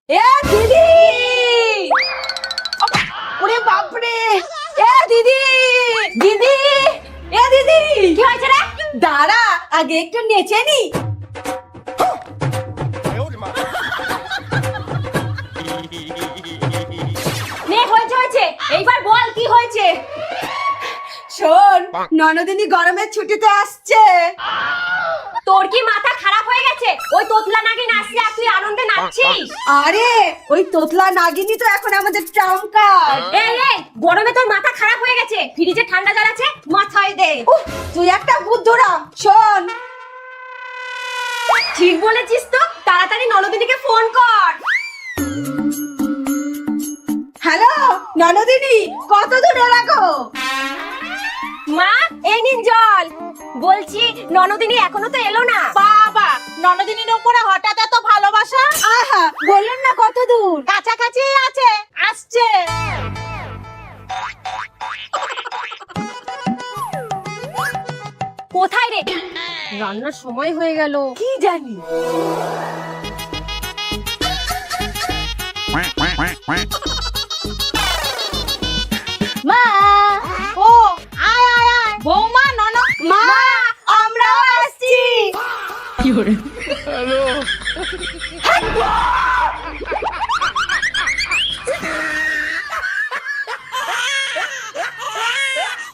এ দিদি, ওরে বাপরে, এ দিদি, দিদি, এ দিদি, কি হয়েছে রে? দাঁড়া আগে একটু নেচে নি। নে হয়েছে, এইবার বল কি হয়েছে? শোন, ননদিনী গরমের ছুটিতে আসছে। তোর কি মাথা খারাপ হয়ে গেছে? ওই তোতলা নাগিন আসছে আর তুই আনন্দে নাচছিস? আরে ওই তোতলা নাগিনী তো এখন আমাদের ট্রাম্পার। এই গরমে তোর মাথা খারাপ হয়ে গেছে, ফ্রিজে ঠান্ডা জল আছে মাথায় দে। তুই একটা বুদ্ধুরা। শোন, ঠিক বলেছিস তো, তাড়াতাড়ি ননদিনীকে ফোন কর। হ্যালো ননদিনী, কত দূর এলাকো? মা এই নিন জল। বলছি ননদিনী এখনো তো এলো না। বাবা, ননদিনীর উপরে হঠাৎ এত ভালোবাসা? আহা, বললেন না কত দূর? কাছাকাছি আছে, আসছে। কোথায় রে? রান্নার সময় হয়ে গেল। কি জানি। মা, ও আয় আয় আয়, বৌমা নন। মা, আমরাও আসছি।